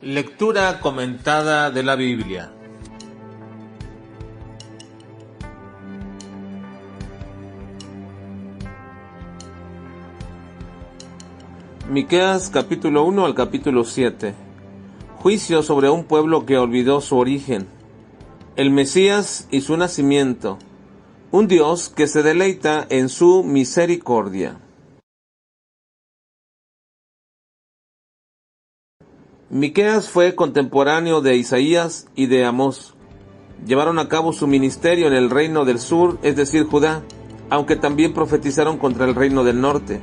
Lectura comentada de la Biblia. Miqueas capítulo 1 al capítulo 7. Juicio sobre un pueblo que olvidó su origen. El Mesías y su nacimiento. Un Dios que se deleita en su misericordia. Miqueas fue contemporáneo de Isaías y de Amós. Llevaron a cabo su ministerio en el reino del sur, es decir, Judá, aunque también profetizaron contra el reino del norte,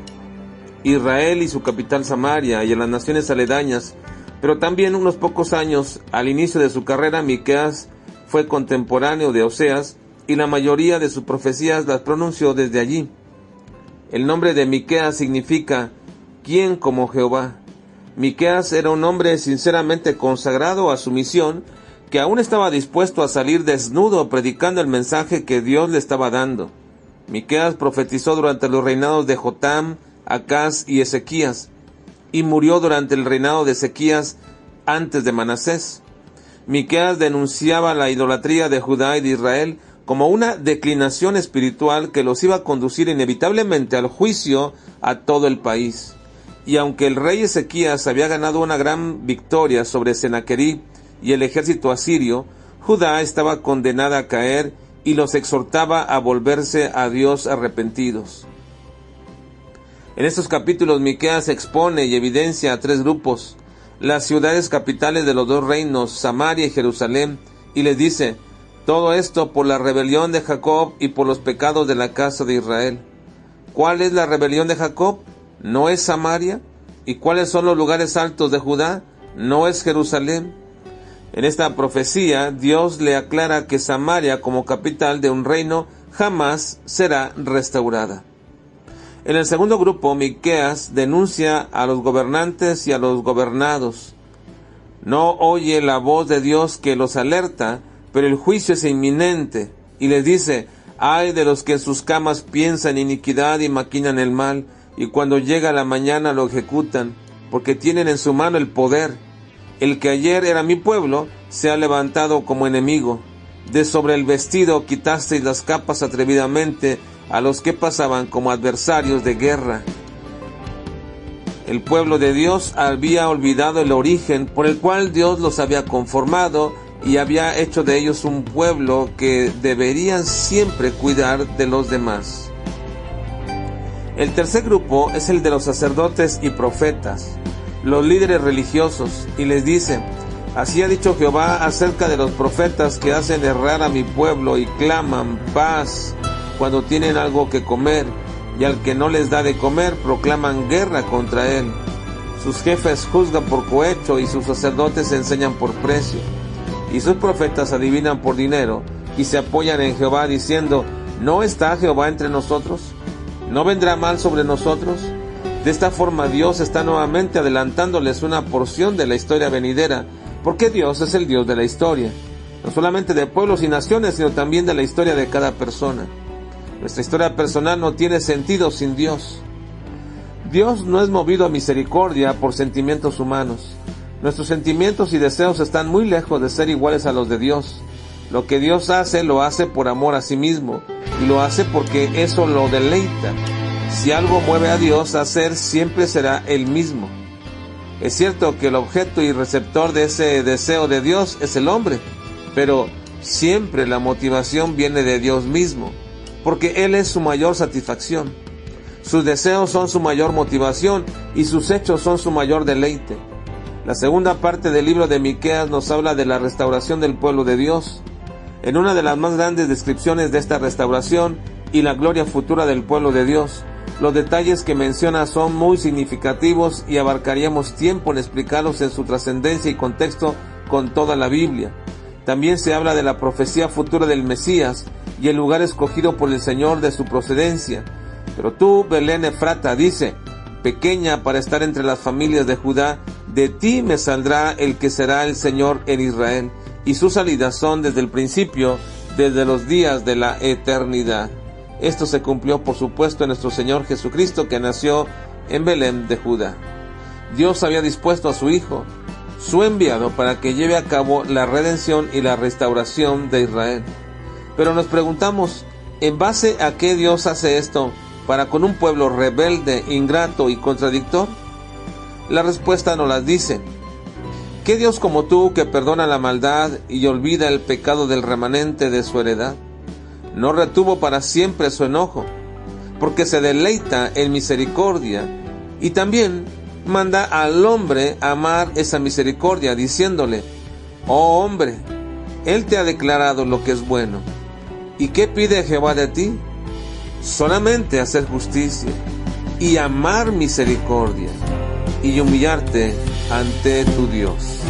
Israel y su capital Samaria, y a las naciones aledañas. Pero también unos pocos años al inicio de su carrera, Miqueas fue contemporáneo de Oseas, y la mayoría de sus profecías las pronunció desde allí. El nombre de Miqueas significa ¿quién como Jehová? Miqueas era un hombre sinceramente consagrado a su misión, que aún estaba dispuesto a salir desnudo predicando el mensaje que Dios le estaba dando. Miqueas profetizó durante los reinados de Jotam, Acaz y Ezequías, y murió durante el reinado de Ezequías antes de Manasés. Miqueas denunciaba la idolatría de Judá y de Israel como una declinación espiritual que los iba a conducir inevitablemente al juicio a todo el país. Y aunque el rey Ezequías había ganado una gran victoria sobre Sennacherib y el ejército asirio, Judá estaba condenada a caer y los exhortaba a volverse a Dios arrepentidos. En estos capítulos Miqueas expone y evidencia a tres grupos, las ciudades capitales de los dos reinos, Samaria y Jerusalén, y les dice, todo esto por la rebelión de Jacob y por los pecados de la casa de Israel. ¿Cuál es la rebelión de Jacob? ¿No es Samaria? ¿Y cuáles son los lugares altos de Judá? ¿No es Jerusalén? En esta profecía, Dios le aclara que Samaria, como capital de un reino, jamás será restaurada. En el segundo grupo, Miqueas denuncia a los gobernantes y a los gobernados. No oye la voz de Dios que los alerta, pero el juicio es inminente, y les dice, ay de los que en sus camas piensan iniquidad y maquinan el mal, y cuando llega la mañana lo ejecutan, porque tienen en su mano el poder. El que ayer era mi pueblo, se ha levantado como enemigo. De sobre el vestido quitasteis las capas atrevidamente a los que pasaban como adversarios de guerra. El pueblo de Dios había olvidado el origen por el cual Dios los había conformado y había hecho de ellos un pueblo que deberían siempre cuidar de los demás. El tercer grupo es el de los sacerdotes y profetas, los líderes religiosos, y les dice, así ha dicho Jehová acerca de los profetas que hacen errar a mi pueblo y claman paz cuando tienen algo que comer, y al que no les da de comer proclaman guerra contra él. Sus jefes juzgan por cohecho y sus sacerdotes enseñan por precio, y sus profetas adivinan por dinero y se apoyan en Jehová diciendo, ¿no está Jehová entre nosotros? ¿No vendrá mal sobre nosotros? De esta forma Dios está nuevamente adelantándoles una porción de la historia venidera, porque Dios es el Dios de la historia, no solamente de pueblos y naciones, sino también de la historia de cada persona. Nuestra historia personal no tiene sentido sin Dios. Dios no es movido a misericordia por sentimientos humanos. Nuestros sentimientos y deseos están muy lejos de ser iguales a los de Dios. Lo que Dios hace, lo hace por amor a sí mismo, y lo hace porque eso lo deleita. Si algo mueve a Dios a hacer, siempre será Él mismo. Es cierto que el objeto y receptor de ese deseo de Dios es el hombre, pero siempre la motivación viene de Dios mismo, porque Él es su mayor satisfacción. Sus deseos son su mayor motivación y sus hechos son su mayor deleite. La segunda parte del libro de Miqueas nos habla de la restauración del pueblo de Dios. En una de las más grandes descripciones de esta restauración y la gloria futura del pueblo de Dios, los detalles que menciona son muy significativos y abarcaríamos tiempo en explicarlos en su trascendencia y contexto con toda la Biblia. También se habla de la profecía futura del Mesías y el lugar escogido por el Señor de su procedencia. Pero tú, Belén Efrata, dice, pequeña para estar entre las familias de Judá, de ti me saldrá el que será el Señor en Israel, y sus salidas son desde el principio, desde los días de la eternidad. Esto se cumplió, por supuesto, en nuestro Señor Jesucristo, que nació en Belén de Judá. Dios había dispuesto a su Hijo, su enviado para que lleve a cabo la redención y la restauración de Israel. Pero nos preguntamos, ¿en base a qué Dios hace esto para con un pueblo rebelde, ingrato y contradictor? La respuesta nos la dice. ¿Qué Dios como tú, que perdona la maldad y olvida el pecado del remanente de su heredad, no retuvo para siempre su enojo, porque se deleita en misericordia, y también manda al hombre amar esa misericordia, diciéndole: oh hombre, Él te ha declarado lo que es bueno. ¿Y qué pide Jehová de ti? Solamente hacer justicia, y amar misericordia, y humillarte ante tu Dios.